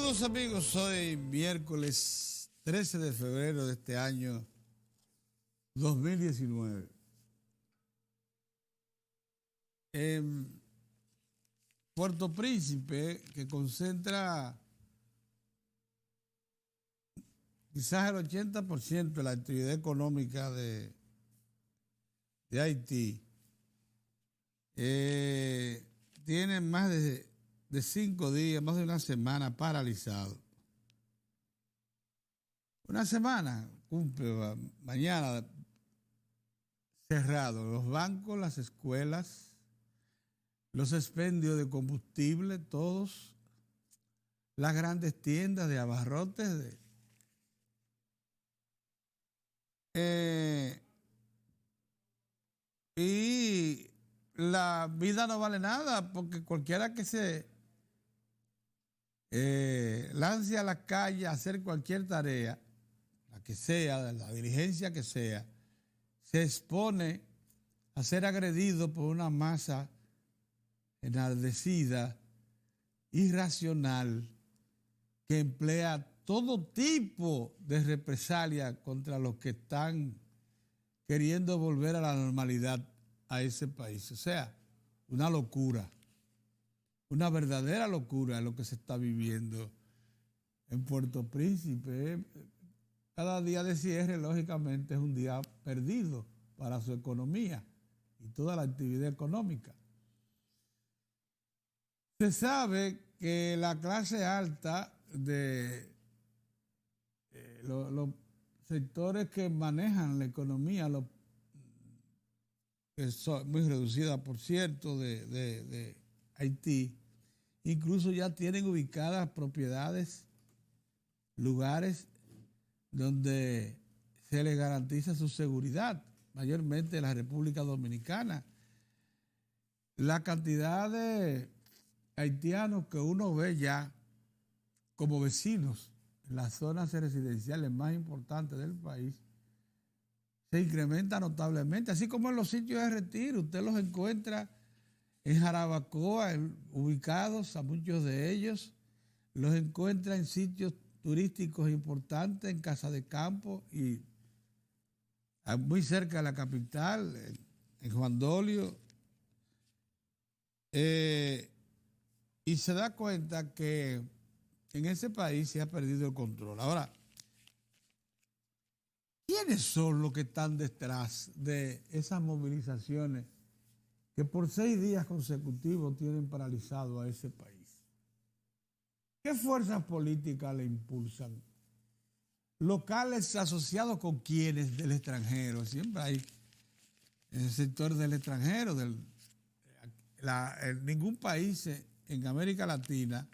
Saludos amigos, hoy miércoles 13 de febrero de este año 2019. En Puerto Príncipe, que concentra quizás el 80% de la actividad económica de Haití, tiene más de 5 días, más de una semana paralizado. Una semana cumple mañana cerrado. Los bancos, las escuelas, los expendios de combustible, todos, las grandes tiendas de abarrotes. Y la vida no vale nada porque cualquiera que se lance a la calle a hacer cualquier tarea, la que sea, la diligencia que sea, se expone a ser agredido por una masa enardecida, irracional, que emplea todo tipo de represalia contra los que están queriendo volver a la normalidad a ese país. O sea, una locura. Una verdadera locura lo que se está viviendo en Puerto Príncipe. Cada día de cierre, lógicamente, es un día perdido para su economía y toda la actividad económica. Se sabe que la clase alta de los sectores que manejan la economía, que son muy reducida, por cierto, de Haití, incluso ya tienen ubicadas propiedades, lugares donde se les garantiza su seguridad, mayormente en la República Dominicana. La cantidad de haitianos que uno ve ya como vecinos en las zonas residenciales más importantes del país se incrementa notablemente, así como en los sitios de retiro. Usted los encuentra en Jarabacoa, ubicados a muchos de ellos, los encuentra en sitios turísticos importantes, en Casa de Campo y muy cerca de la capital, en Juan Dolio. Y se da cuenta que en ese país se ha perdido el control. Ahora, ¿quiénes son los que están detrás de esas movilizaciones que por 6 días consecutivos tienen paralizado a ese país? ¿Qué fuerzas políticas le impulsan? ¿Locales asociados con quiénes del extranjero? Siempre hay en el sector del extranjero. Ningún país en América Latina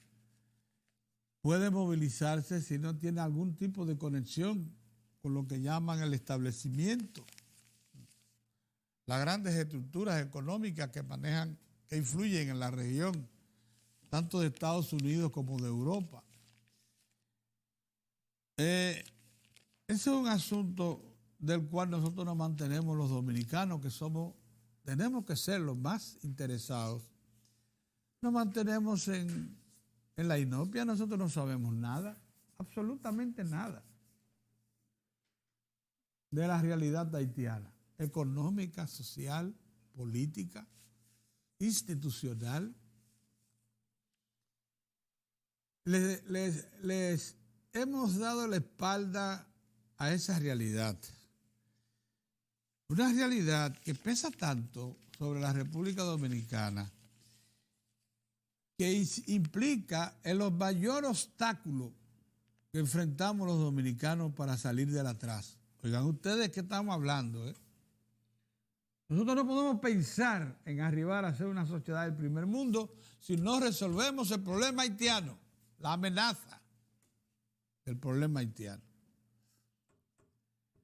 puede movilizarse si no tiene algún tipo de conexión con lo que llaman el establecimiento. Las grandes estructuras económicas que manejan, que influyen en la región, tanto de Estados Unidos como de Europa. Ese es un asunto del cual nosotros nos mantenemos los dominicanos, que tenemos que ser los más interesados. Nos mantenemos en la inopia. Nosotros no sabemos nada, absolutamente nada, de la realidad haitiana, económica, social, política, institucional. Les hemos dado la espalda a esa realidad. Una realidad que pesa tanto sobre la República Dominicana, que implica el mayor obstáculo que enfrentamos los dominicanos para salir del atrás. Oigan ustedes qué estamos hablando, ¿eh? Nosotros no podemos pensar en arribar a ser una sociedad del primer mundo si no resolvemos el problema haitiano, la amenaza del problema haitiano.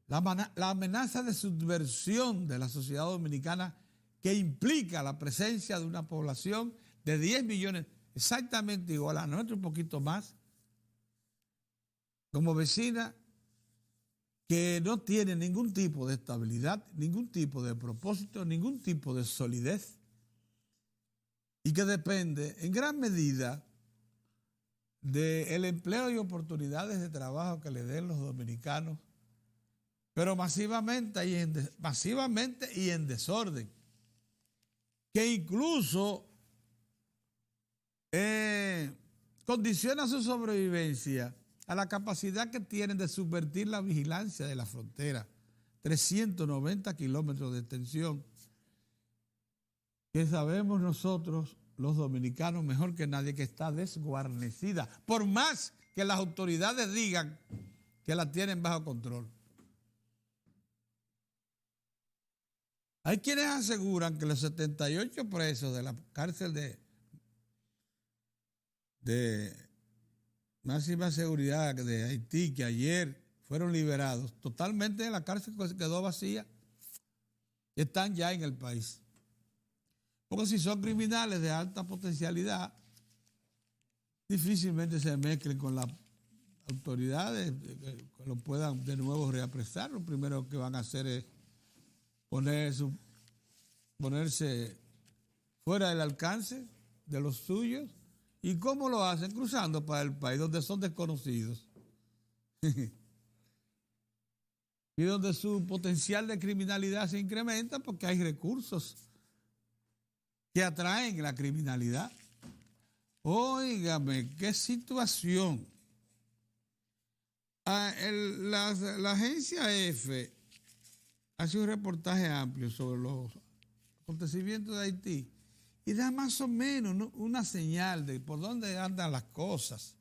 La amenaza de subversión de la sociedad dominicana, que implica la presencia de una población de 10 millones, exactamente igual a nuestro, un poquito más, como vecina, que no tiene ningún tipo de estabilidad, ningún tipo de propósito, ningún tipo de solidez, y que depende en gran medida del empleo y oportunidades de trabajo que le den los dominicanos, pero masivamente y en desorden, que incluso condiciona su sobrevivencia a la capacidad que tienen de subvertir la vigilancia de la frontera, 390 kilómetros de extensión, que sabemos nosotros, los dominicanos, mejor que nadie, que está desguarnecida, por más que las autoridades digan que la tienen bajo control. Hay quienes aseguran que los 78 presos de la cárcel de máxima seguridad de Haití, que ayer fueron liberados totalmente de la cárcel, que se quedó vacía, están ya en el país. Porque si son criminales de alta potencialidad, difícilmente se mezclen con las autoridades que lo puedan de nuevo reapresar. Lo primero que van a hacer es ponerse fuera del alcance de los suyos. ¿Y cómo lo hacen? Cruzando para el país donde son desconocidos y donde su potencial de criminalidad se incrementa porque hay recursos que atraen la criminalidad. Óigame, qué situación. La agencia EFE hace un reportaje amplio sobre los acontecimientos de Haití y da más o menos una señal de por dónde andan las cosas.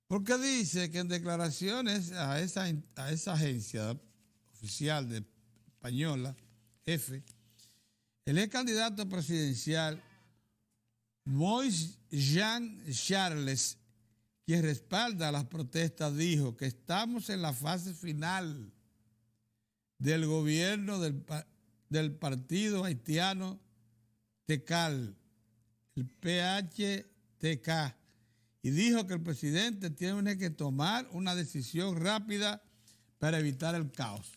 Porque dice que en declaraciones a esa agencia oficial española, EFE, el ex candidato presidencial Moïse Jean Charles, quien respalda las protestas, dijo que estamos en la fase final del gobierno del partido haitiano TECAL, el PHTK, y dijo que el presidente tiene que tomar una decisión rápida para evitar el caos.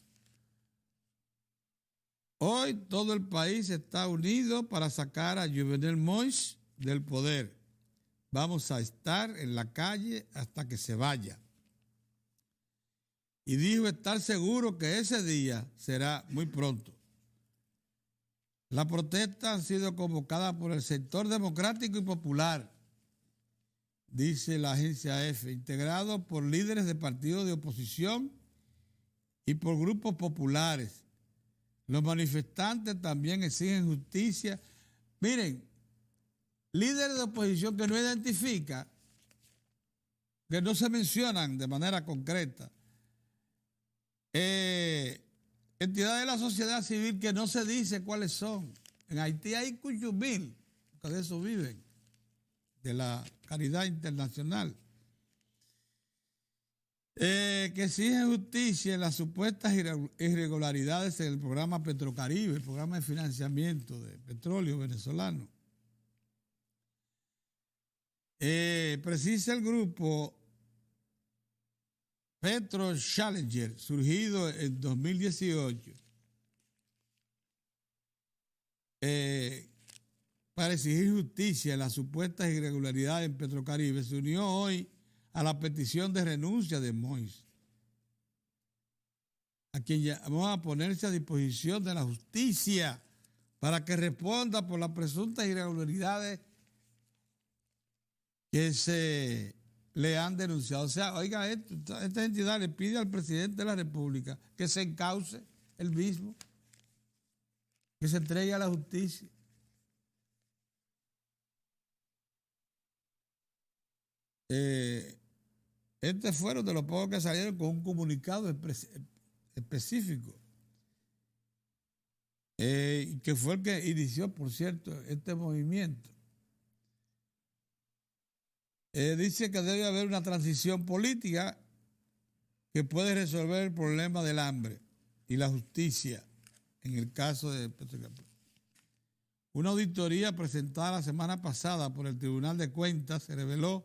Hoy todo el país está unido para sacar a Jovenel Moïse del poder. Vamos a estar en la calle hasta que se vaya. Y dijo estar seguro que ese día será muy pronto. Las protestas han sido convocadas por el sector democrático y popular, dice la agencia EFE, integrado por líderes de partidos de oposición y por grupos populares. Los manifestantes también exigen justicia. Miren, líderes de oposición que no identifican, que no se mencionan de manera concreta. Entidades de la sociedad civil que no se dice cuáles son. En Haití hay 8,000, que de eso viven, de la caridad internacional, que exigen justicia en las supuestas irregularidades en el programa Petrocaribe, el programa de financiamiento de petróleo venezolano. Precisa el grupo Petro Challenger, surgido en 2018, para exigir justicia en las supuestas irregularidades en Petrocaribe, se unió hoy a la petición de renuncia de Moïse, a quien llamó a ponerse a disposición de la justicia para que responda por las presuntas irregularidades que se le han denunciado. O sea, oiga, esta entidad le pide al presidente de la República que se encauce él mismo, que se entregue a la justicia. Fueron de los pocos que salieron con un comunicado específico, que fue el que inició, por cierto, este movimiento. Dice que debe haber una transición política que puede resolver el problema del hambre y la justicia en el caso de Petrocaribe. Una auditoría presentada la semana pasada por el Tribunal de Cuentas se reveló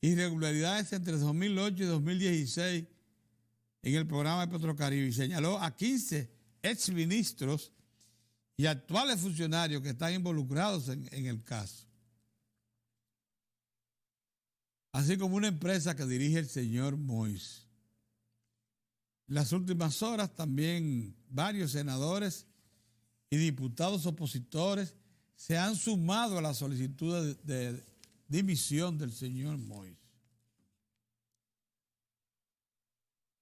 irregularidades entre 2008 y 2016 en el programa de Petrocaribe y señaló a 15 exministros y actuales funcionarios que están involucrados en el caso. así como una empresa que dirige el señor Moïse. En las últimas horas también varios senadores y diputados opositores se han sumado a la solicitud de dimisión del señor Moïse.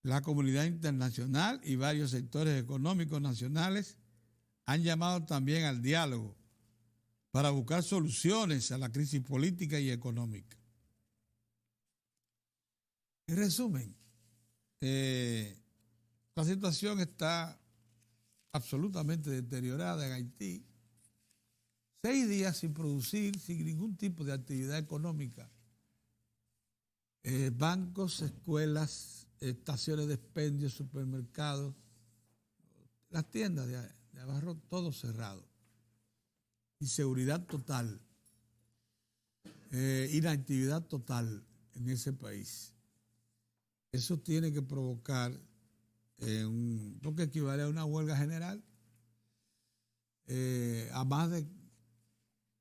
La comunidad internacional y varios sectores económicos nacionales han llamado también al diálogo para buscar soluciones a la crisis política y económica. En resumen, la situación está absolutamente deteriorada en Haití. 6 días sin producir, sin ningún tipo de actividad económica. Bancos, escuelas, estaciones de expendio, supermercados, las tiendas de abarro, todo cerrado. Inseguridad total, inactividad total en ese país. Eso tiene que provocar lo que equivale a una huelga general, a más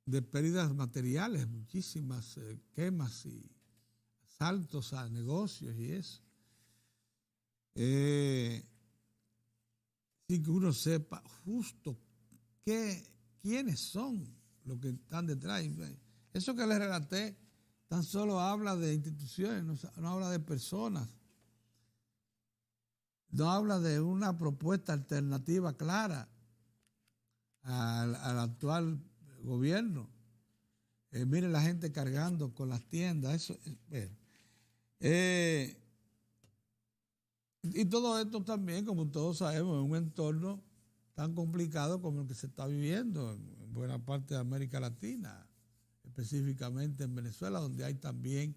de pérdidas materiales, muchísimas quemas y asaltos a negocios y eso. Sin que uno sepa justo quiénes son los que están detrás. Eso que les relaté tan solo habla de instituciones, no habla de personas. No habla de una propuesta alternativa clara al actual gobierno. Miren la gente cargando con las tiendas. Y todo esto también, como todos sabemos, en un entorno tan complicado como el que se está viviendo en buena parte de América Latina, específicamente en Venezuela, donde hay también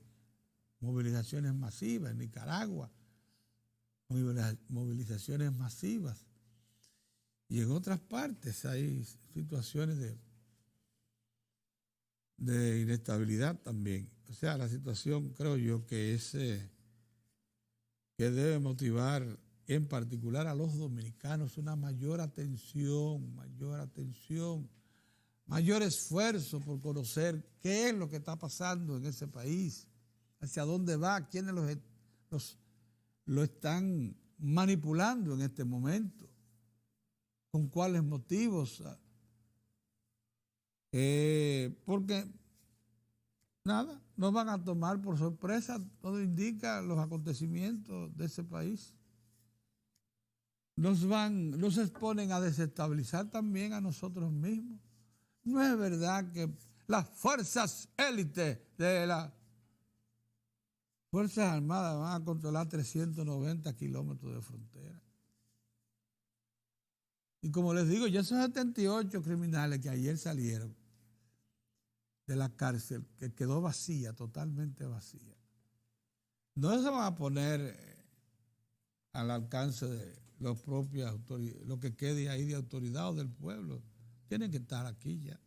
movilizaciones masivas, en Nicaragua, movilizaciones masivas. Y en otras partes hay situaciones de inestabilidad también. O sea, la situación creo yo que es que debe motivar en particular a los dominicanos una mayor atención, mayor esfuerzo por conocer qué es lo que está pasando en ese país, hacia dónde va, quiénes lo están manipulando en este momento, con cuáles motivos. Porque nada, nos van a tomar por sorpresa, todo indica los acontecimientos de ese país. Nos exponen a desestabilizar también a nosotros mismos. No es verdad que las fuerzas élites de las Fuerzas Armadas van a controlar 390 kilómetros de frontera. Y como les digo, ya esos 78 criminales que ayer salieron de la cárcel, que quedó vacía, totalmente vacía, no se van a poner al alcance de los propios autoridades, lo que quede ahí de autoridad o del pueblo. Tienen que estar aquí ya.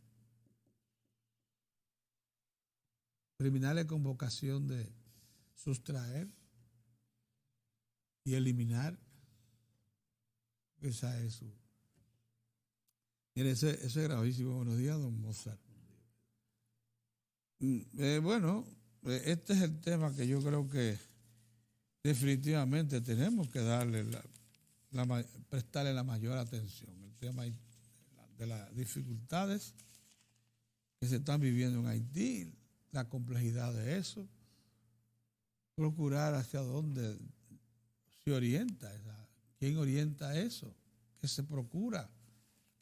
Criminales con vocación de sustraer y eliminar. Esa es su... Mire, eso es gravísimo. Buenos días, don Mozart. Este es el tema que yo creo que definitivamente tenemos que darle prestarle la mayor atención. El tema de las dificultades que se están viviendo en Haití, la complejidad de eso, procurar hacia dónde se orienta, quién orienta eso, qué se procura,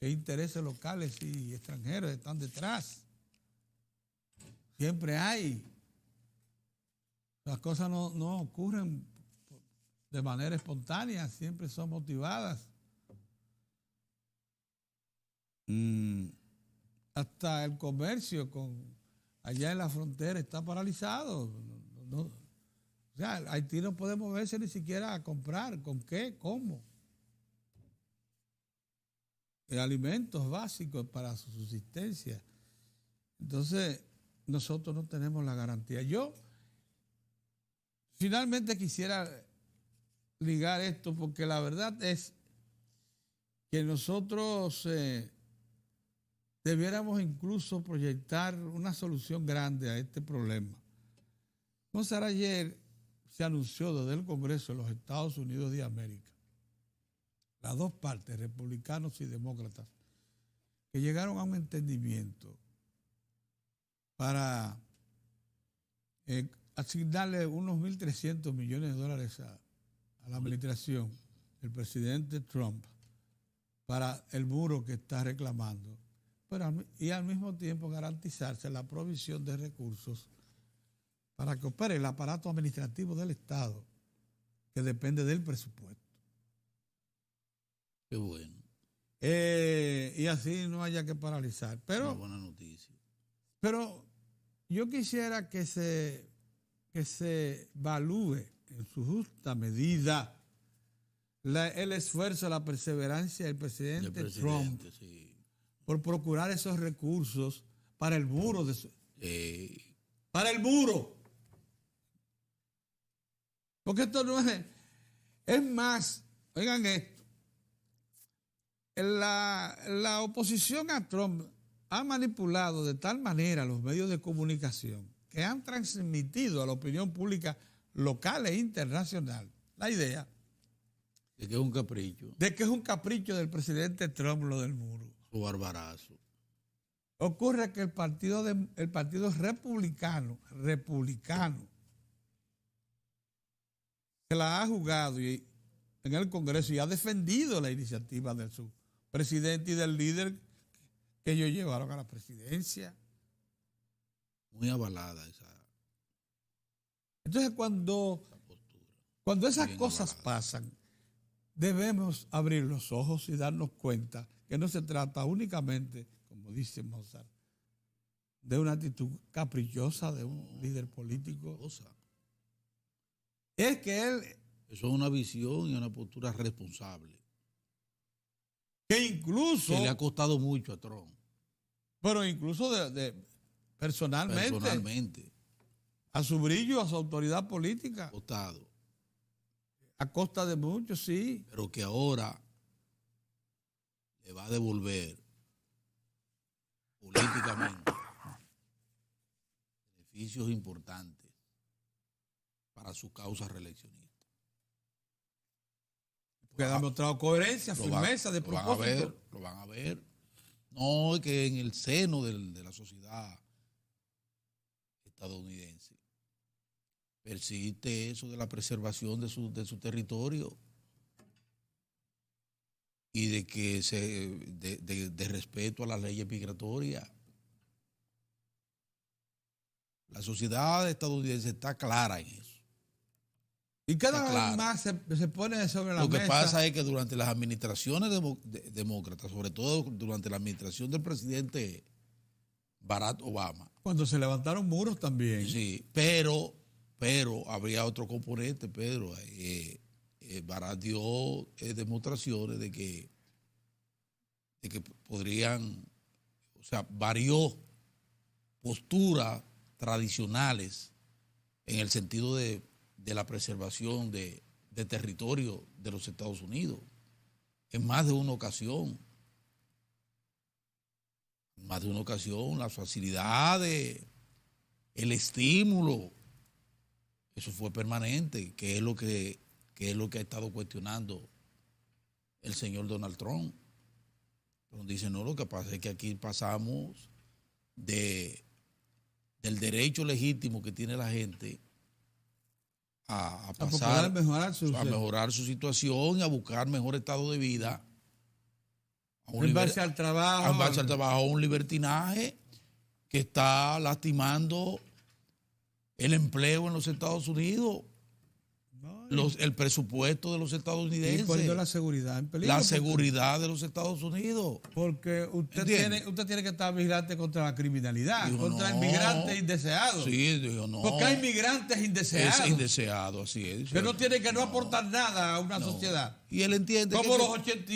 qué intereses locales y extranjeros están detrás. Siempre hay. Las cosas no ocurren de manera espontánea, siempre son motivadas. Hasta el comercio allá en la frontera está paralizado. O sea, Haití no puede moverse ni siquiera a comprar. ¿Con qué? ¿Cómo? Alimentos básicos para su subsistencia. Entonces, nosotros no tenemos la garantía. Yo finalmente quisiera ligar esto porque la verdad es que nosotros debiéramos incluso proyectar una solución grande a este problema. Entonces, ayer se anunció desde el Congreso de los Estados Unidos de América, las dos partes, republicanos y demócratas, que llegaron a un entendimiento para asignarle unos 1.300 millones de dólares a la administración del presidente Trump para el muro que está reclamando, y al mismo tiempo garantizarse la provisión de recursos para que opere el aparato administrativo del Estado, que depende del presupuesto. Qué bueno. Y así no haya que paralizar. Pero, una buena noticia. Pero yo quisiera que se evalúe en su justa medida el esfuerzo, la perseverancia del presidente Trump, sí, por procurar esos recursos para el muro. Para el muro. Porque esto no es... Es más, oigan esto, la oposición a Trump ha manipulado de tal manera los medios de comunicación que han transmitido a la opinión pública local e internacional la idea de que es un capricho. De que es un capricho del presidente Trump lo del muro. Su barbarazo. Ocurre que el partido republicano se la ha jugado en el Congreso y ha defendido la iniciativa de su presidente y del líder que ellos llevaron a la presidencia. Muy avalada esa. Entonces cuando esas cosas pasan, debemos abrir los ojos y darnos cuenta que no se trata únicamente, como dice Mozart, de una actitud caprichosa de un líder político. Es que él... Eso es una visión y una postura responsable. Que incluso... Que le ha costado mucho a Trump. Pero incluso personalmente. A su brillo, a su autoridad política. Costado. A costa de muchos, sí. Pero que ahora le va a devolver políticamente beneficios importantes para su causa reeleccionista. Porque ha demostrado coherencia, firmeza de propósito. Lo van a ver. No, es que en el seno de la sociedad estadounidense persiste eso de la preservación de su territorio y de que de respeto a las leyes migratorias. La sociedad estadounidense está clara en eso. Y cada vez más se pone sobre la mesa. Lo que pasa es que durante las administraciones demócratas, sobre todo durante la administración del presidente Barack Obama. Cuando se levantaron muros también. Sí, pero habría otro componente, Pedro. Barack dio demostraciones de que podrían, o sea, varió posturas tradicionales en el sentido de la preservación de territorio de los Estados Unidos. En más de una ocasión. Las facilidades, el estímulo, eso fue permanente, que es lo que ha estado cuestionando el señor Donald Trump. Donde dice, no, lo que pasa es que aquí pasamos del derecho legítimo que tiene la gente a pasar a mejorar su situación y a buscar mejor estado de vida. En base al trabajo. A un libertinaje que está lastimando el empleo en los Estados Unidos, el presupuesto de los estadounidenses. Y poniendo la seguridad en peligro. La seguridad de los Estados Unidos. Porque usted tiene que estar vigilante contra la criminalidad, contra inmigrantes indeseados. Sí, digo, no. Porque hay inmigrantes indeseados. Es indeseado, así es. Que no tienen que no aportar nada a una sociedad. Y él entiende como los 80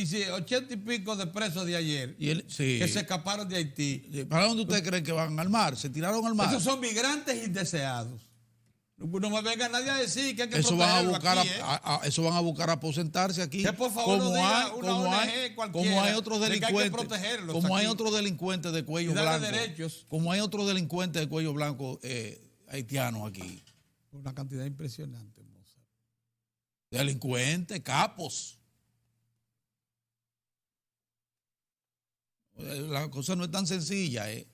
y pico de presos de ayer que se escaparon de Haití. ¿Para dónde ustedes creen que van? ¿Al mar? ¿Se tiraron al mar? Esos son migrantes indeseados. No me venga nadie a decir que hay que eso protegerlo aquí, eso van a buscar aposentarse aquí. Que por favor no diga una ONG cualquiera. Como hay otros delincuentes. Como hay otros delincuentes de cuello blanco. Derechos. Como hay otros delincuentes de cuello blanco haitianos aquí. Una cantidad impresionante, Mozart. Delincuentes, capos. La cosa no es tan sencilla, ¿eh?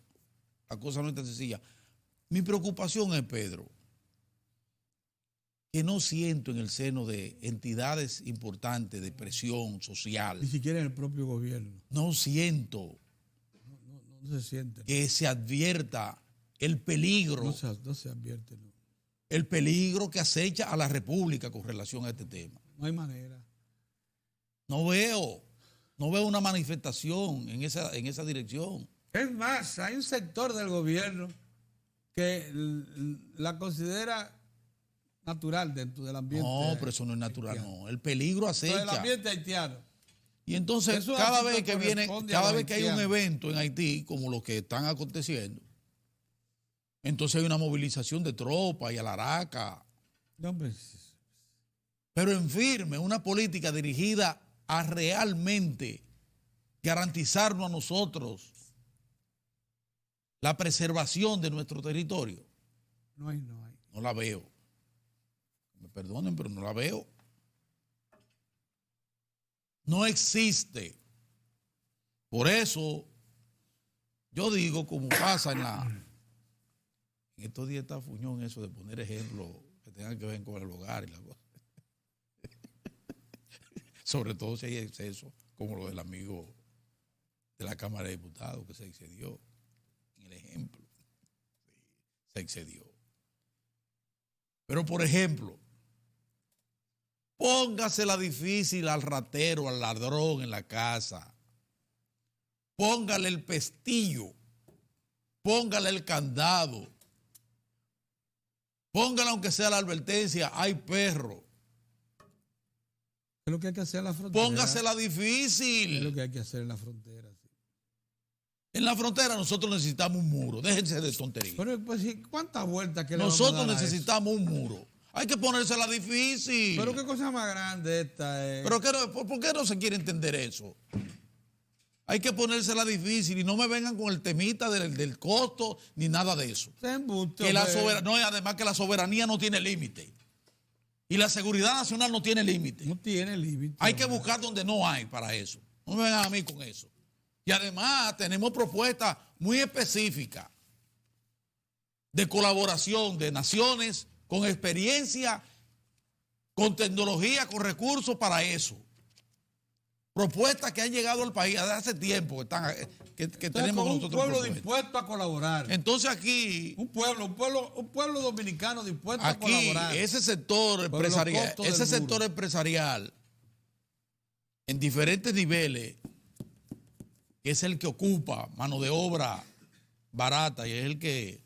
La cosa no es tan sencilla. Mi preocupación es, Pedro, que no siento en el seno de entidades importantes de presión social. Ni siquiera en el propio gobierno. No siento No se siente. que se advierta el peligro. No se advierte, no. El peligro que acecha a la República con relación a este tema. No hay manera. No veo una manifestación en esa dirección. Es más, hay un sector del gobierno que la considera natural dentro del ambiente. No, pero eso no es natural, haitiano. no. El peligro acecha. Dentro del ambiente haitiano. Y entonces, Eso cada así vez que viene, corresponde cada a los vez que hay un haitianos. evento en Haití, como los que están aconteciendo, entonces hay una movilización de tropas y alaraca. No, hombre, Pero en firme, una política dirigida a realmente garantizarnos a nosotros la preservación de nuestro territorio. no hay. No la veo. Me perdonen, pero no la veo. No existe. Por eso, yo digo, como pasa en estos días está fuñón eso de poner ejemplos que tengan que ver con el hogar y la cosa. Sobre todo si hay exceso, como lo del amigo de la Cámara de Diputados que se excedió en el ejemplo. Sí, se excedió. Pero, por ejemplo, póngasela difícil al ratero, al ladrón en la casa. Póngale el pestillo. Póngale el candado. Póngale, aunque sea la advertencia, hay perro. Es lo que hay que hacer en la frontera. Póngasela Es lo difícil. que hay que hacer en la frontera. Sí. En la frontera nosotros necesitamos un muro. Déjense de tonterías. Pero, pues, ¿cuántas vueltas que le vamos a Nosotros dar a eso? necesitamos un muro. Hay que ponérsela difícil. Pero qué cosa más grande esta es. Pero ¿por qué no se quiere entender eso? Hay que ponérsela difícil y no me vengan con el temita del costo ni nada de eso. Se embuste, Que hombre. no, y además que la soberanía no tiene límite. Y la seguridad nacional no tiene límite. No tiene límite. Hay que buscar donde no hay para eso. No me vengan a mí con eso. Y además tenemos propuestas muy específicas de colaboración de naciones con experiencia, con tecnología, con recursos para eso. Propuestas que han llegado al país desde hace tiempo que Entonces, tenemos con un nosotros. pueblo propuestas. dispuesto a colaborar. Entonces aquí Un pueblo dominicano dispuesto a Aquí, colaborar. ese sector Por los empresarial, costos del ese muro. sector empresarial, en diferentes niveles, que es el que ocupa mano de obra barata y es el que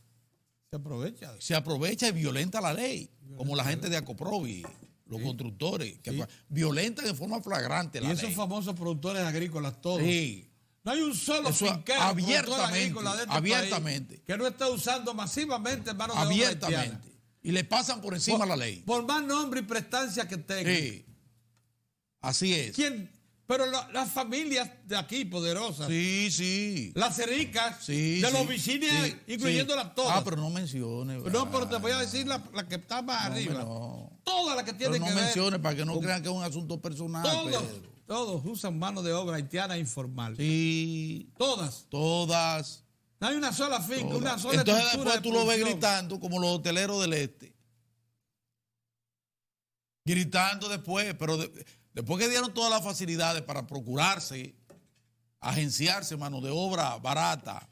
Se aprovecha. se aprovecha y violenta la ley, como la gente de Acoprovi, los constructores, que violentan de forma flagrante Y la esos ley. famosos productores agrícolas todos. Sí. No hay un solo Eso finquero abiertamente, productor agrícola de este abiertamente. país que no esté usando masivamente mano de obra haitiana. Abiertamente. Y le pasan por encima la ley. Por más nombre y prestancia que tenga. Sí. Así es. Pero las familias de aquí, poderosas, Sí. las ricas, Sí, de sí, los vecinos, sí, incluyéndolas sí. todas. Pero no menciones. No, pero te voy a decir la que está más arriba. No. Todas las que Pero tienen no que ver. menciones para que no crean que es un asunto personal, Pedro. Todos usan mano de obra haitiana informal. Sí. Todas. Todas. No hay una sola finca, Todas. una sola Entonces estructura después de tú lo ves producción. gritando como los hoteleros del este. Gritando después, pero después que dieron todas las facilidades para procurarse, agenciarse mano de obra barata,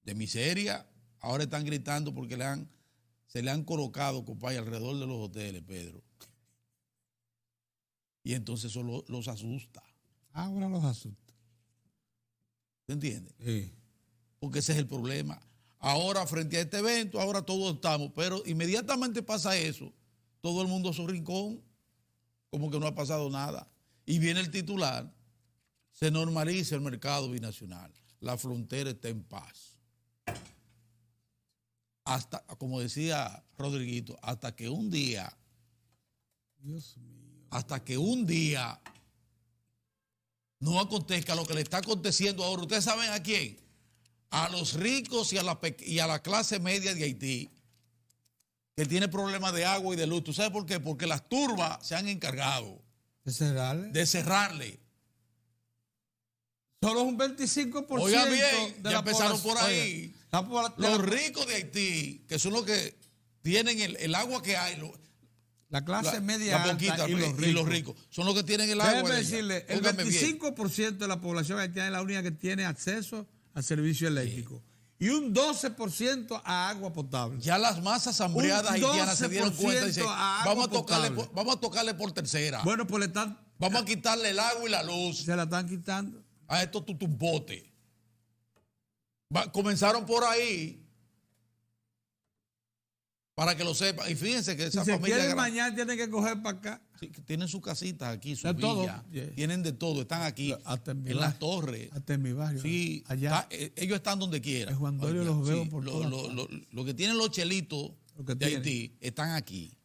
de miseria, ahora están gritando porque se le han colocado, compadre, alrededor de los hoteles, Pedro. Y entonces eso los asusta. Ahora los asusta. ¿Te entiendes? Sí. Porque ese es el problema. Ahora, frente a este evento, ahora todos estamos, pero inmediatamente pasa eso, todo el mundo a su rincón, como que no ha pasado nada. Y viene el titular, se normaliza el mercado binacional, la frontera está en paz. Hasta, como decía Rodriguito, hasta que un día, Dios mío. no acontezca lo que le está aconteciendo ahora. ¿Ustedes saben a quién? a los ricos y a la clase media de Haití, que tiene problemas de agua y de luz. ¿Tú sabes por qué? Porque las turbas se han encargado de cerrarle. Solo es un 25% Oiga bien, de ya la empezaron población. por ahí. Los ricos de Haití, que son los que tienen el agua que hay, la clase media alta y los ricos, son los que tienen el agua. Déjeme decirle, el 25% de la población haitiana es la única que tiene acceso al servicio eléctrico. Sí. Y un 12% a agua potable. Ya las masas hambriadas haitianas se dieron cuenta y dicen, vamos a tocarle por tercera. Bueno, pues vamos a quitarle el agua y la luz. Se la están quitando. A estos tutumbotes. Comenzaron por ahí. Para que lo sepan. Y fíjense que esa si familia. Si quieren bañar, tienen que coger para acá. Sí, tienen sus casitas aquí, su de villa. Todo. Tienen de todo. Están aquí. En las torres. Hasta en mi barrio. Sí. Allá. Ellos están donde quieran. En Juan Dolio los veo por lo que tienen los chelitos de Haití están aquí.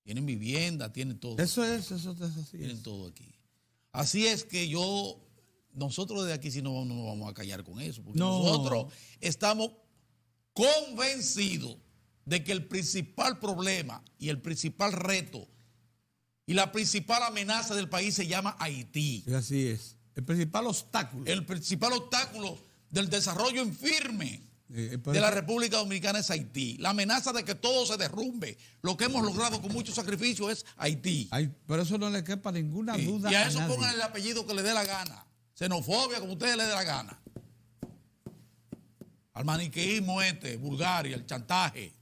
Tienen vivienda, tienen todo. Eso es así. Tienen todo aquí. Así es que nosotros de aquí sí no nos vamos a callar con eso. Porque nosotros estamos convencido de que el principal problema y el principal reto y la principal amenaza del país se llama Haití. Sí, así es. El principal obstáculo. El principal obstáculo del desarrollo en firme de la República Dominicana es Haití. La amenaza de que todo se derrumbe. Lo que hemos logrado con mucho sacrificio es Haití. Pero eso no le quepa ninguna duda. Y a eso pongan el apellido que le dé la gana. Xenofobia, como ustedes le dé la gana. Al maniqueísmo Bulgaria, el chantaje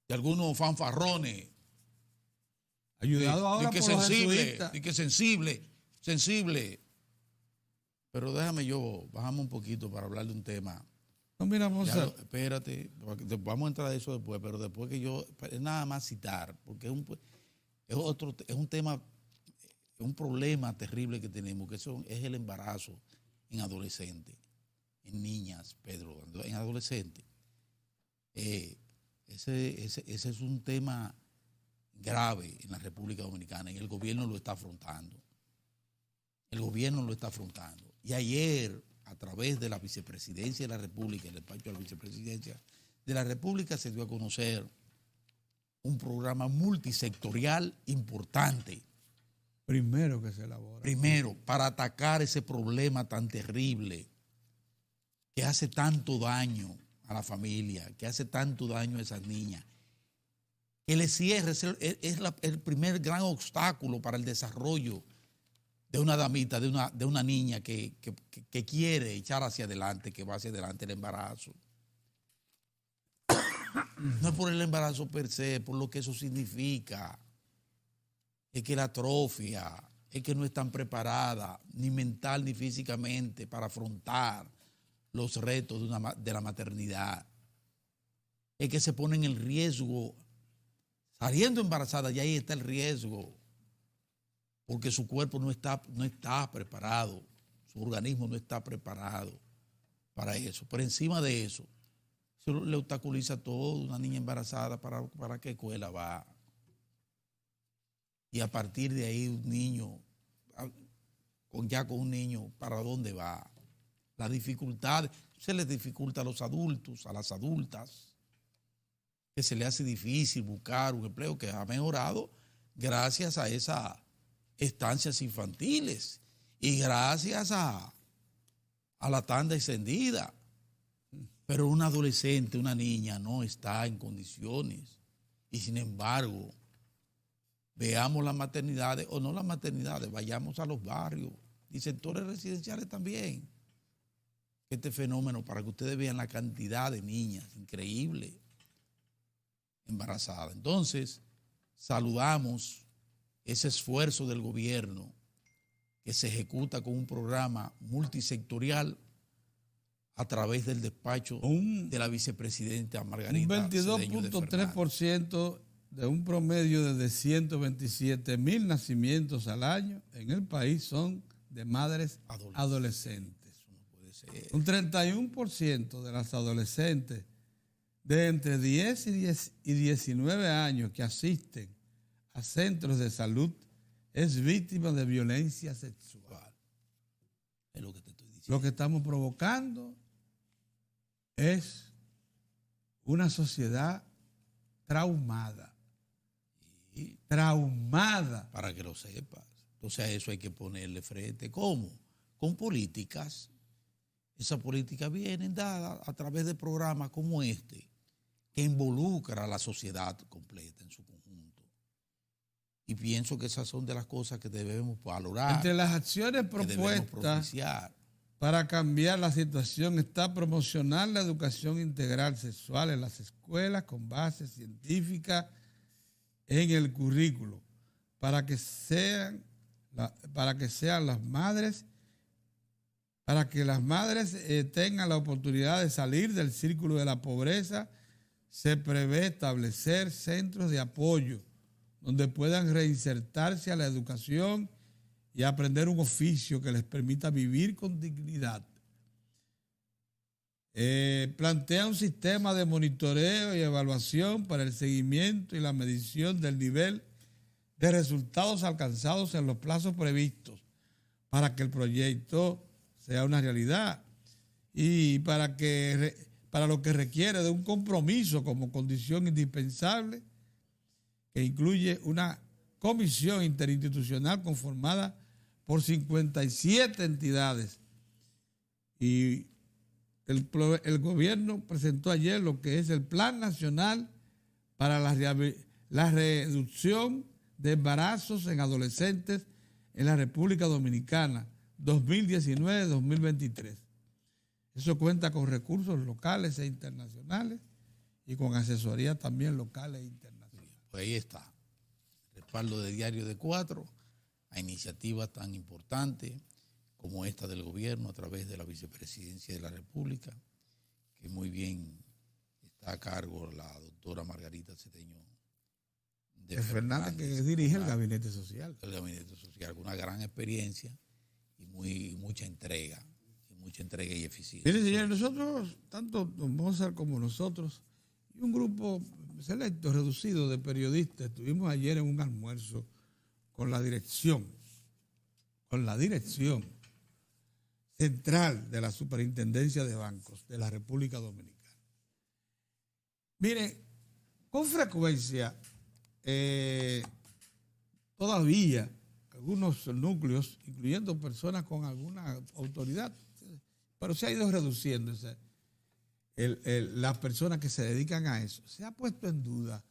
de algunos fanfarrones. Ayudado ahora por los jesuitas. Y que sensible. Pero déjame bajamos un poquito para hablar de un tema. No, mira, espérate, vamos a entrar a eso después, pero después es nada más citar, porque es un tema, es un problema terrible que tenemos, que es el embarazo en adolescentes. En niñas, Pedro, en adolescentes. Ese es un tema grave en la República Dominicana y el gobierno lo está afrontando. Y ayer, a través de la Vicepresidencia de la República, el despacho de la Vicepresidencia de la República, se dio a conocer un programa multisectorial importante. Primero que se elabora. Para atacar ese problema tan terrible que hace tanto daño a la familia, que hace tanto daño a esas niñas. Que le cierre es el primer gran obstáculo para el desarrollo de una damita, de una niña que quiere echar hacia adelante, que va hacia adelante el embarazo. No es por el embarazo per se, por lo que eso significa. Es que la atrofia, es que no están preparadas, ni mental ni físicamente, para afrontar los retos de la maternidad. Es que se ponen en riesgo, saliendo embarazada, y ahí está el riesgo, porque su cuerpo no está preparado, su organismo no está preparado para eso. Por encima de eso, se le obstaculiza todo. Una niña embarazada, ¿para qué escuela va? Y a partir de ahí un niño, con un niño, ¿para dónde va? Las dificultades, se les dificulta a los adultos, a las adultas, que se le hace difícil buscar un empleo, que ha mejorado gracias a esas estancias infantiles y gracias a la tanda extendida. Pero un adolescente, una niña, no está en condiciones. Y sin embargo, veamos las maternidades, o no las maternidades, vayamos a los barrios y sectores residenciales también. Este fenómeno, para que ustedes vean la cantidad de niñas increíble embarazadas. Entonces, saludamos ese esfuerzo del gobierno que se ejecuta con un programa multisectorial a través del despacho de la vicepresidenta Margarita. Un 22.3% de un promedio de 127,000 nacimientos al año en el país son de madres adolescentes. Un 31% de las adolescentes de entre 10 y 19 años que asisten a centros de salud es víctima de violencia sexual. Es lo que te estoy diciendo. Lo que estamos provocando es una sociedad traumada. Traumada. Para que lo sepas. Entonces a eso hay que ponerle frente. ¿Cómo? Con políticas. Esas políticas vienen dadas a través de programas como este, que involucra a la sociedad completa en su conjunto. Y pienso que esas son de las cosas que debemos valorar. Entre las acciones propuestas para cambiar la situación está promocionar la educación integral sexual en las escuelas con base científica en el currículo, para que las madres tengan la oportunidad de salir del círculo de la pobreza. Se prevé establecer centros de apoyo donde puedan reinsertarse a la educación y aprender un oficio que les permita vivir con dignidad. Plantea un sistema de monitoreo y evaluación para el seguimiento y la medición del nivel de resultados alcanzados en los plazos previstos para que el proyecto sea una realidad y para lo que requiere de un compromiso como condición indispensable, que incluye una comisión interinstitucional conformada por 57 entidades. Y el gobierno presentó ayer lo que es el Plan Nacional para la Reducción de Embarazos en Adolescentes en la República Dominicana 2019-2023. Eso cuenta con recursos locales e internacionales y con asesoría también locales e internacionales. Pues ahí está. Respaldo de Diario de 4 a iniciativas tan importantes como esta del gobierno a través de la Vicepresidencia de la República, que muy bien está a cargo la doctora Margarita Cedeño de Fernández, que dirige el Gabinete Social. El Gabinete Social, con una gran experiencia y mucha entrega y eficiencia. Mire, señores, nosotros, tanto don Mozart como nosotros, y un grupo selecto, reducido de periodistas, estuvimos ayer en un almuerzo con la dirección central de la Superintendencia de Bancos de la República Dominicana. Miren, con frecuencia, todavía algunos núcleos, incluyendo personas con alguna autoridad, pero se ha ido reduciendo las personas que se dedican a eso. Se ha puesto en duda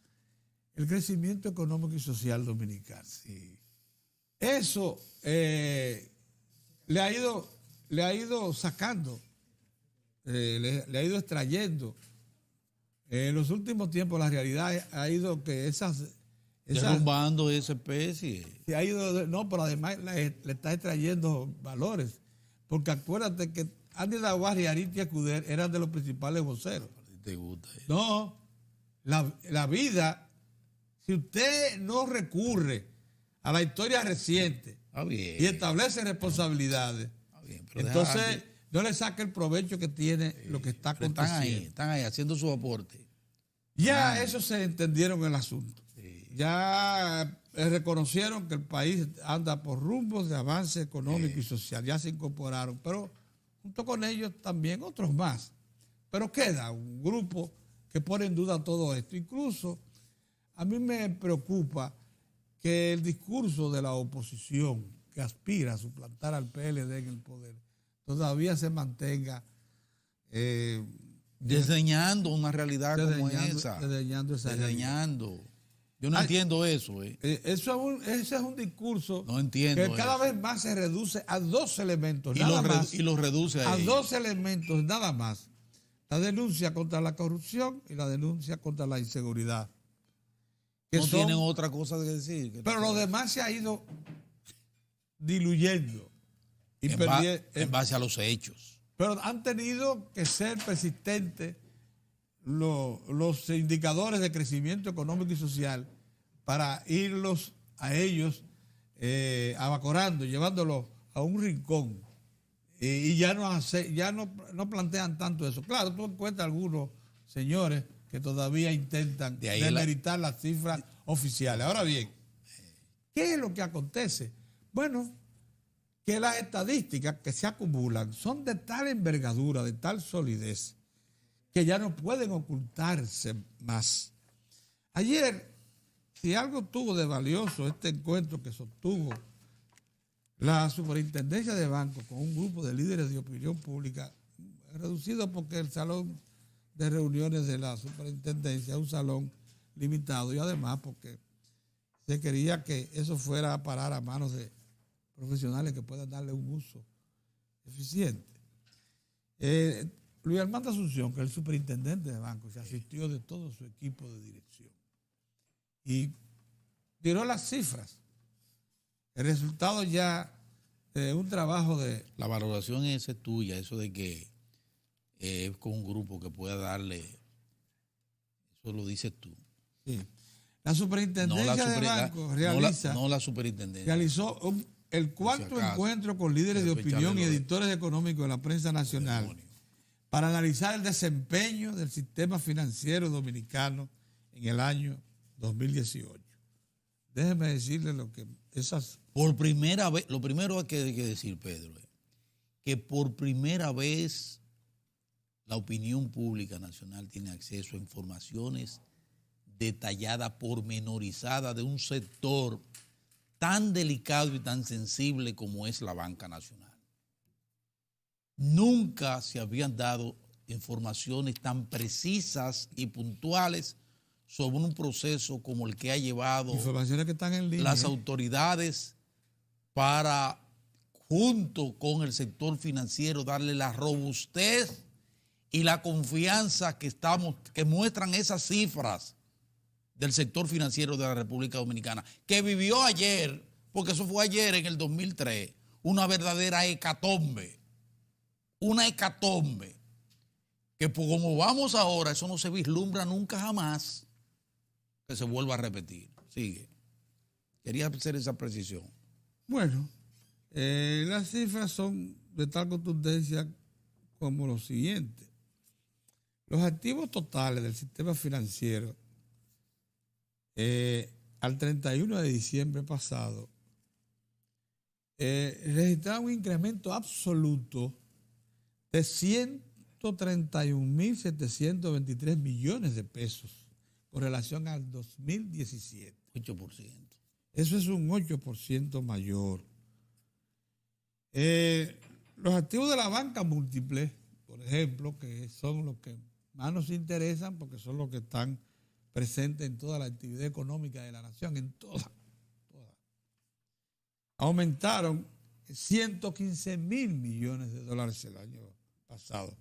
el crecimiento económico y social dominicano. Sí. Eso le ha ido sacando, le ha ido extrayendo. En los últimos tiempos la realidad ha ido que derrumbando esa especie. Se ha ido, no, pero además le está extrayendo valores. Porque acuérdate que Andy Daguarri y Ariti Escuder eran de los principales voceros. ¿Te gusta eso? No, la vida, si usted no recurre a la historia reciente y establece responsabilidades, entonces no le saque el provecho que tiene lo que está aconteciendo. Están ahí haciendo su aporte. Ya eso se entendieron el asunto. Sí. Ya reconocieron que el país anda por rumbos de avance económico y social. Ya se incorporaron, pero junto con ellos también otros más. Pero queda un grupo que pone en duda todo esto. Incluso a mí me preocupa que el discurso de la oposición que aspira a suplantar al PLD en el poder todavía se mantenga desdeñando una realidad como esa. Desdeñando. Yo no entiendo eso. Ese es un discurso no entiendo que cada vez más se reduce a dos elementos. Y lo reduce a dos elementos nada más. La denuncia contra la corrupción y la denuncia contra la inseguridad. No tienen otra cosa que decir. Pero lo demás se ha ido diluyendo. En base a los hechos. Pero han tenido que ser persistentes los indicadores de crecimiento económico y social para irlos a ellos abacorando, llevándolos a un rincón. Y ya no plantean tanto eso. Claro, tú encuentras algunos señores que todavía intentan demeritar las cifras oficiales. Ahora bien, ¿qué es lo que acontece? Bueno, que las estadísticas que se acumulan son de tal envergadura, de tal solidez, que ya no pueden ocultarse más. Ayer, si algo tuvo de valioso este encuentro que sostuvo la Superintendencia de Bancos con un grupo de líderes de opinión pública, reducido porque el salón de reuniones de la Superintendencia es un salón limitado y además porque se quería que eso fuera a parar a manos de profesionales que puedan darle un uso eficiente. Luis Armando Asunción, que es el superintendente de bancos, se asistió de todo su equipo de dirección y tiró las cifras. El resultado ya de un trabajo de... La valoración esa es tuya, eso de que es con un grupo que pueda darle, eso lo dices tú. Sí. La superintendencia de bancos realizó el cuarto encuentro con líderes de opinión y editores económicos de la prensa nacional para analizar el desempeño del sistema financiero dominicano en el año 2018. Déjeme decirle lo que esas... Por primera vez, lo primero que hay que decir, Pedro, es que por primera vez la opinión pública nacional tiene acceso a informaciones detalladas, pormenorizadas de un sector tan delicado y tan sensible como es la banca nacional. Nunca se habían dado informaciones tan precisas y puntuales sobre un proceso como el que ha llevado informaciones que están en línea, las autoridades para, junto con el sector financiero, darle la robustez y la confianza que muestran esas cifras del sector financiero de la República Dominicana, que vivió ayer, porque eso fue ayer en el 2003, una verdadera hecatombe, que como vamos ahora, eso no se vislumbra nunca jamás que se vuelva a repetir. Sigue. Quería hacer esa precisión. Bueno, las cifras son de tal contundencia como lo siguiente. Los activos totales del sistema financiero al 31 de diciembre pasado registraron un incremento absoluto de 131.723 millones de pesos con relación al 2017. 8%. Eso es un 8% mayor. Los activos de la banca múltiple, por ejemplo, que son los que más nos interesan porque son los que están presentes en toda la actividad económica de la nación, en toda. Aumentaron 115.000 millones de dólares el año pasado,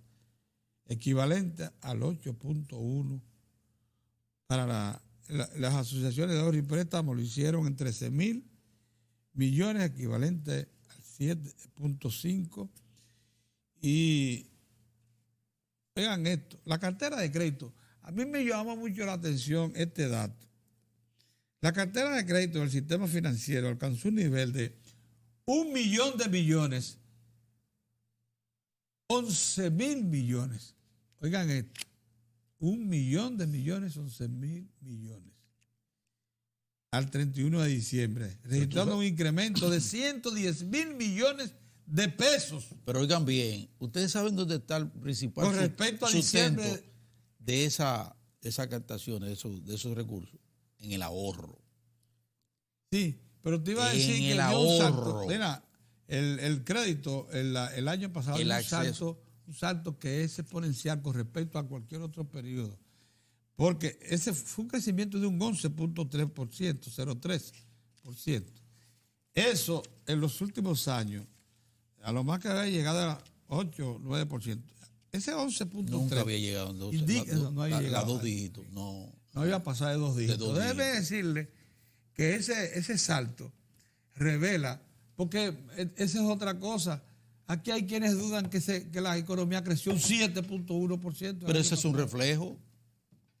equivalente al 8.1%. Para las asociaciones de ahorro y préstamo lo hicieron en 13.000 millones, equivalente al 7.5%. Y vean esto, la cartera de crédito, a mí me llama mucho la atención este dato. La cartera de crédito del sistema financiero alcanzó un nivel de 1.000.000 de millones, 11.000 millones. Oigan esto, 1.000.000 de millones, 11.000 millones. Al 31 de diciembre, registrando un incremento de 110.000 millones de pesos. Pero oigan bien, ustedes saben dónde está el principal con respecto a sustento diciembre de esa captación, de esos recursos, en el ahorro. Sí, pero te iba a decir que el dio ahorro. un salto. Mira, el crédito el año pasado dio un salto que es exponencial con respecto a cualquier otro periodo. Porque ese fue un crecimiento de un 11.3%, 0.3%. Eso en los últimos años, a lo más que había llegado a 8, 9%. Ese 11.3%. Nunca había llegado no había llegado a 2 dígitos. No había pasado de 2 dígitos. Déjeme decirle que ese salto revela, porque esa es otra cosa. Aquí hay quienes dudan que la economía creció un 7.1%. Pero ese es un reflejo.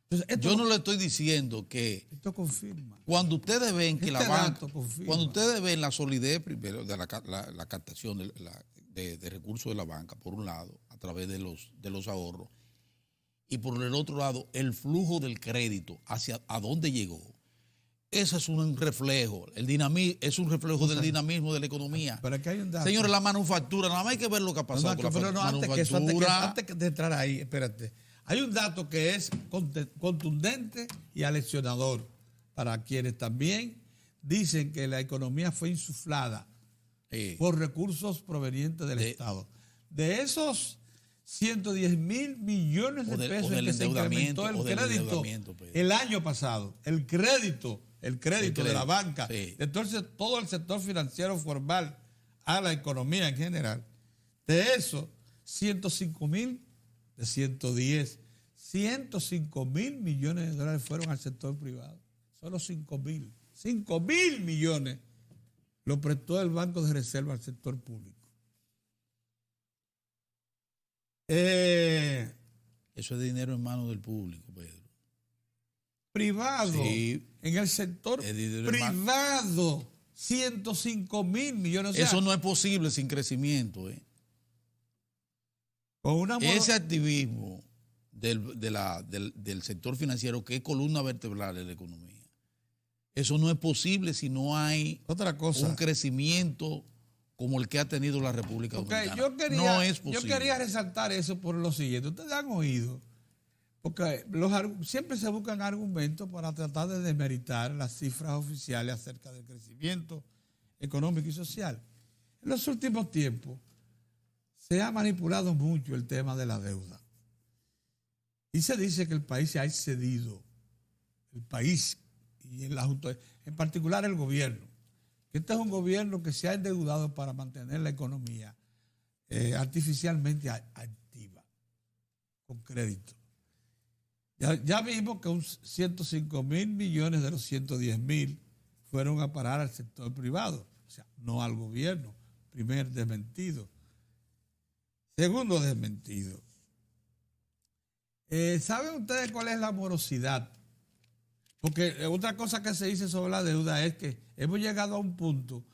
Entonces, yo no le estoy diciendo que... Esto confirma. Cuando ustedes ven que la banca... Cuando ustedes ven la solidez primero de la captación de recursos de la banca, por un lado, a través de los ahorros, y por el otro lado, el flujo del crédito hacia a dónde llegó. Eso es un reflejo, es un reflejo del dinamismo de la economía. Pero aquí hay un dato. Señores, la manufactura, nada más hay que ver lo que ha pasado con la manufactura. Antes de entrar ahí, espérate. Hay un dato que es contundente y aleccionador para quienes también dicen que la economía fue insuflada por recursos provenientes del Estado. De esos 110 mil millones de pesos en que se incrementó el crédito el año pasado, el crédito de la banca, entonces todo el sector financiero formal a la economía en general, de eso 105 mil de 110, 105 mil millones de dólares fueron al sector privado, solo 5 mil millones lo prestó el Banco de Reserva al sector público. Eso es dinero en manos del público, Pedro. Privado, sí, en el sector privado, 105 mil millones. O sea, eso no es posible sin crecimiento. Ese activismo del sector financiero, que es columna vertebral de la economía, eso no es posible si no hay un crecimiento como el que ha tenido la República Dominicana. No es posible. Yo quería resaltar eso por lo siguiente. Ustedes han oído, porque siempre se buscan argumentos para tratar de desmeritar las cifras oficiales acerca del crecimiento económico y social. En los últimos tiempos se ha manipulado mucho el tema de la deuda. Y se dice que el país se ha excedido. El país, y en particular el gobierno. Este es un gobierno que se ha endeudado para mantener la economía artificialmente activa, con crédito. Ya vimos que 105 mil millones de los 110 mil fueron a parar al sector privado, o sea, no al gobierno. Primer desmentido. Segundo desmentido. ¿Saben ustedes cuál es la morosidad? Porque otra cosa que se dice sobre la deuda es que hemos llegado a un punto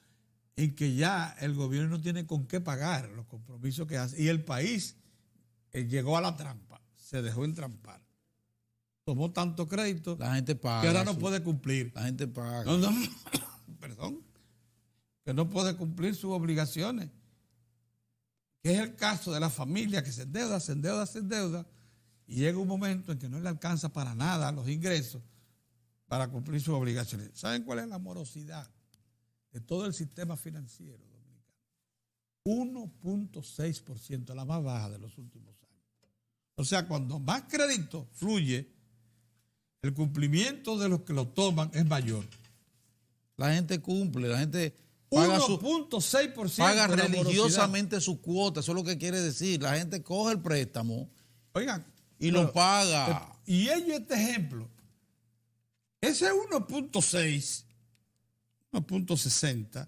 en que ya el gobierno no tiene con qué pagar los compromisos que hace. Y el país llegó a la trampa, se dejó entrampar. Tomó tanto crédito la gente paga, que ahora no puede cumplir. La gente paga. Perdón. Que no puede cumplir sus obligaciones. Que es el caso de la familia que se endeuda. Y llega un momento en que no le alcanza para nada los ingresos para cumplir sus obligaciones. ¿Saben cuál es la morosidad de todo el sistema financiero dominicano? 1.6%, la más baja de los últimos años. O sea, cuando más crédito fluye, el cumplimiento de los que lo toman es mayor. La gente cumple, la gente paga 1.6% paga religiosamente su cuota, eso es lo que quiere decir. La gente coge el préstamo, oigan, y lo paga. Y ellos, este ejemplo, ese 1.60,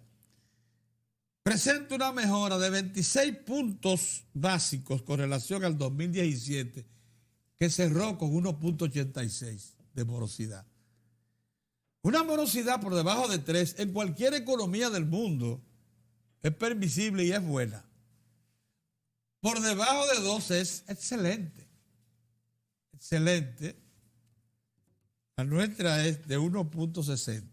presenta una mejora de 26 puntos básicos con relación al 2017, que cerró con 1.86 de morosidad. Una morosidad por debajo de 3 en cualquier economía del mundo es permisible y es buena. Por debajo de 2 es excelente. Excelente. La nuestra es de 1.60.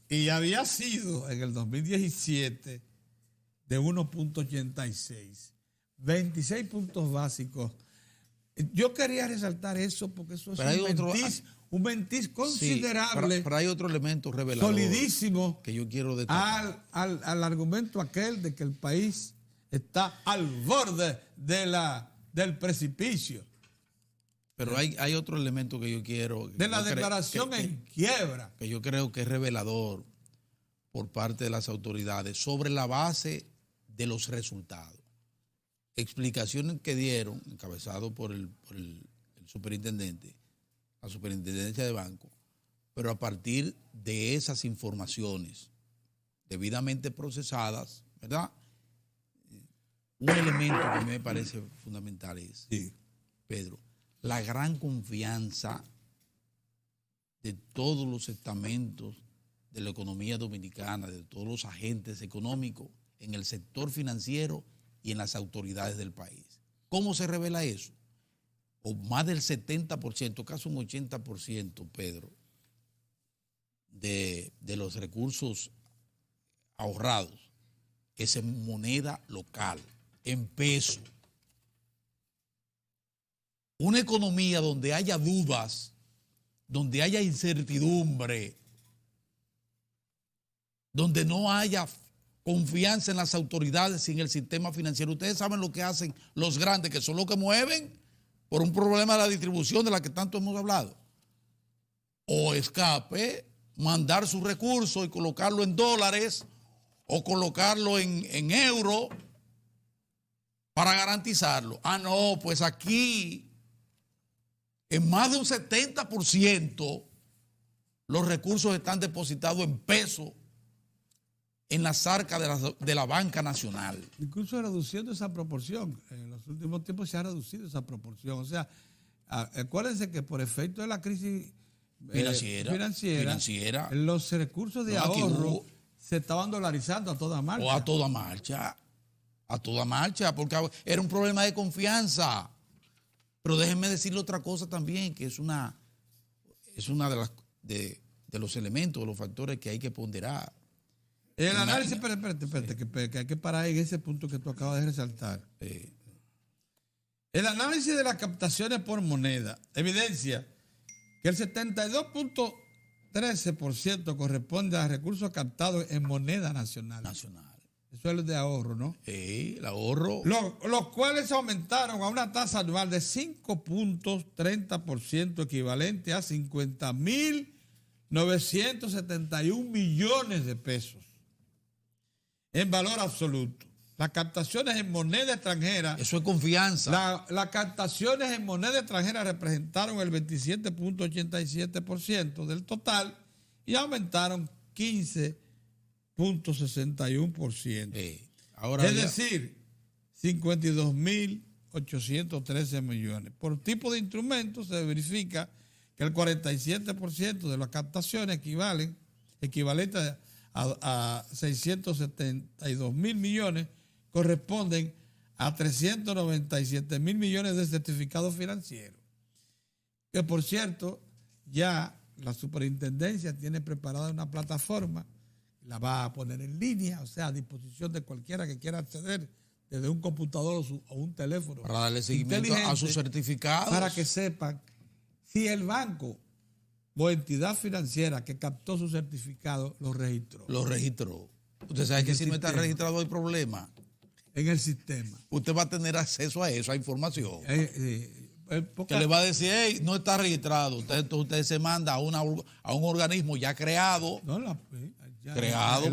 Y había sido en el 2017 de 1.86. 26 puntos básicos. Yo quería resaltar eso porque eso es un mentiz considerable. Sí, pero hay otro elemento revelador, solidísimo, que yo quiero destacar. Al argumento aquel de que el país está al borde del precipicio. Pero hay otro elemento que yo quiero... De la declaración en quiebra. Que yo creo que es revelador por parte de las autoridades sobre la base de los resultados. Explicaciones que dieron, encabezado por el superintendente, la superintendencia de banco, pero a partir de esas informaciones debidamente procesadas, ¿verdad? Un elemento que a mí me parece fundamental es, sí, Pedro, la gran confianza de todos los estamentos de la economía dominicana, de todos los agentes económicos en el sector financiero y en las autoridades del país. ¿Cómo se revela eso? o más del 70%, casi un 80%, Pedro, de los recursos ahorrados es en moneda local, en peso. Una economía donde haya dudas, donde haya incertidumbre, donde no haya confianza en las autoridades y en el sistema financiero. Ustedes saben lo que hacen los grandes, que son los que mueven por un problema de la distribución de la que tanto hemos hablado. O escape, mandar sus recursos y colocarlo en dólares o colocarlo en euros para garantizarlo. Ah, no, pues aquí en más de un 70% los recursos están depositados en pesos en las arcas de la banca nacional. Incluso reduciendo esa proporción. En los últimos tiempos se ha reducido esa proporción. O sea, acuérdense que por efecto de la crisis financiera, los recursos de ahorro se estaban dolarizando a toda marcha. O a toda marcha, porque era un problema de confianza. Pero déjenme decirle otra cosa también, que es una de los elementos, de los factores que hay que ponderar. El análisis, espérate, que hay que parar en ese punto que tú acabas de resaltar. El análisis de las captaciones por moneda evidencia que el 72.13% corresponde a recursos captados en moneda nacional. Eso es el de ahorro, ¿no? Sí, el ahorro. Los cuales aumentaron a una tasa anual de 5.30%, equivalente a 50.971 millones de pesos en valor absoluto. Las captaciones en moneda extranjera. Eso es confianza. Las captaciones en moneda extranjera representaron el 27.87% del total y aumentaron 15.61%. Es decir, 52.813 millones. Por tipo de instrumento se verifica que el 47% de las captaciones equivalentes a 672 mil millones corresponden a 397 mil millones de certificados financieros. Que por cierto, ya la superintendencia tiene preparada una plataforma, la va a poner en línea, o sea, a disposición de cualquiera que quiera acceder desde un computador o un teléfono. Para darle seguimiento a sus certificados. Para que sepan si el banco o entidad financiera que captó su certificado lo registró. Lo registró. Usted sabe que si no está registrado hay problema. En el sistema. Usted va a tener acceso a eso, a información. Que le va a decir, hey, no está registrado. Usted se manda a un organismo ya creado. Creado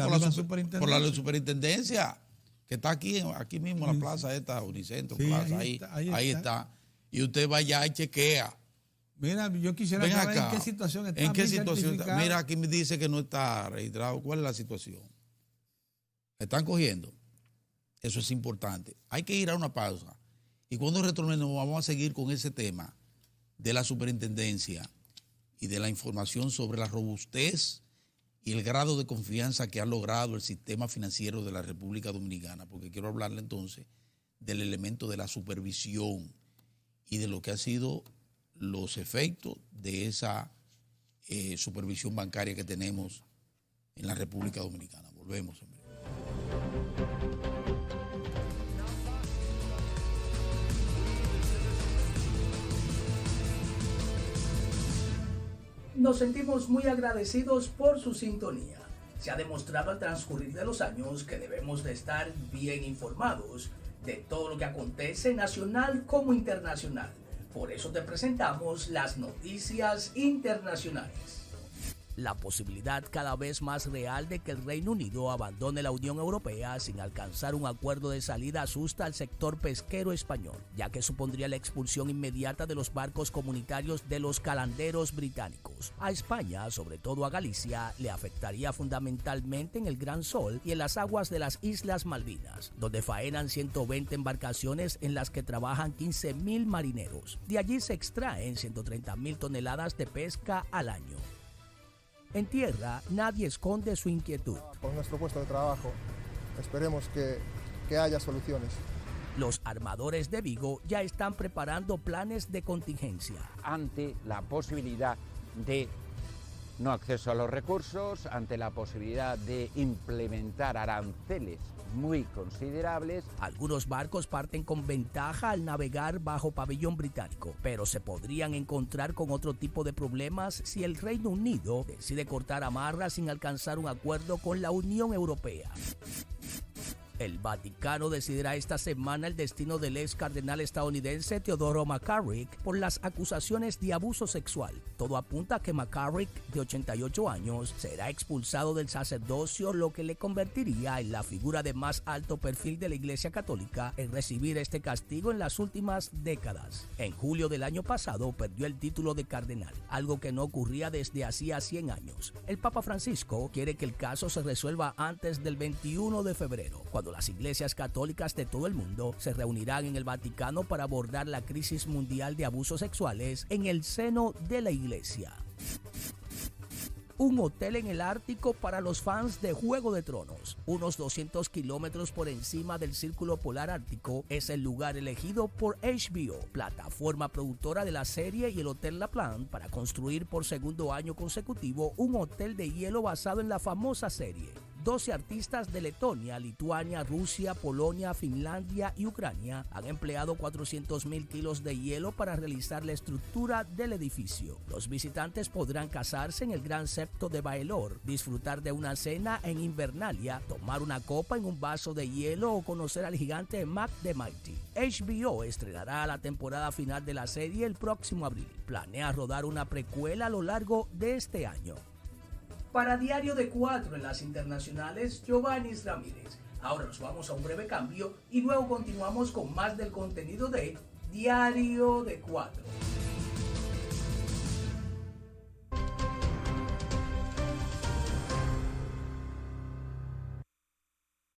por la superintendencia, que está aquí mismo en la plaza esta, Unicentro, sí, plaza, ahí está. Y usted va allá y chequea. Mira, yo quisiera saber en qué situación está. ¿En qué situación está? Mira, aquí me dice que no está registrado. ¿Cuál es la situación? ¿Están cogiendo? Eso es importante. Hay que ir a una pausa. Y cuando retornemos vamos a seguir con ese tema de la superintendencia y de la información sobre la robustez y el grado de confianza que ha logrado el sistema financiero de la República Dominicana, porque quiero hablarle entonces del elemento de la supervisión y de lo que han sido los efectos de esa supervisión bancaria que tenemos en la República Dominicana. Volvemos en breve. Nos sentimos muy agradecidos por su sintonía. Se ha demostrado al transcurrir de los años que debemos de estar bien informados de todo lo que acontece nacional como internacional. Por eso te presentamos las noticias internacionales. La posibilidad cada vez más real de que el Reino Unido abandone la Unión Europea sin alcanzar un acuerdo de salida asusta al sector pesquero español, ya que supondría la expulsión inmediata de los barcos comunitarios de los calanderos británicos. A España, sobre todo a Galicia, le afectaría fundamentalmente en el Gran Sol y en las aguas de las Islas Malvinas, donde faenan 120 embarcaciones en las que trabajan 15.000 marineros. De allí se extraen 130.000 toneladas de pesca al año. En tierra, nadie esconde su inquietud. Con nuestro puesto de trabajo, esperemos que haya soluciones. Los armadores de Vigo ya están preparando planes de contingencia. Ante la posibilidad de no acceso a los recursos, ante la posibilidad de implementar aranceles muy considerables. Algunos barcos parten con ventaja al navegar bajo pabellón británico, pero se podrían encontrar con otro tipo de problemas si el Reino Unido decide cortar amarras sin alcanzar un acuerdo con la Unión Europea. El Vaticano decidirá esta semana el destino del ex cardenal estadounidense Teodoro McCarrick por las acusaciones de abuso sexual. Todo apunta a que McCarrick, de 88 años, será expulsado del sacerdocio, lo que le convertiría en la figura de más alto perfil de la Iglesia Católica en recibir este castigo en las últimas décadas. En julio del año pasado perdió el título de cardenal, algo que no ocurría desde hacía 100 años. El Papa Francisco quiere que el caso se resuelva antes del 21 de febrero, cuando las iglesias católicas de todo el mundo se reunirán en el Vaticano para abordar la crisis mundial de abusos sexuales en el seno de la iglesia. Un hotel en el Ártico para los fans de Juego de Tronos. Unos 200 kilómetros por encima del Círculo Polar Ártico es el lugar elegido por HBO, plataforma productora de la serie, y el Hotel La Plan para construir por segundo año consecutivo un hotel de hielo basado en la famosa serie. 12 artistas de Letonia, Lituania, Rusia, Polonia, Finlandia y Ucrania han empleado 400,000 kilos de hielo para realizar la estructura del edificio. Los visitantes podrán casarse en el Gran Septo de Baelor, disfrutar de una cena en Invernalia, tomar una copa en un vaso de hielo o conocer al gigante Mac the Mighty. HBO estrenará la temporada final de la serie el próximo abril. Planea rodar una precuela a lo largo de este año. Para Diario de 4 en las internacionales, Giovanni Ramírez. Ahora nos vamos a un breve cambio y luego continuamos con más del contenido de Diario de 4.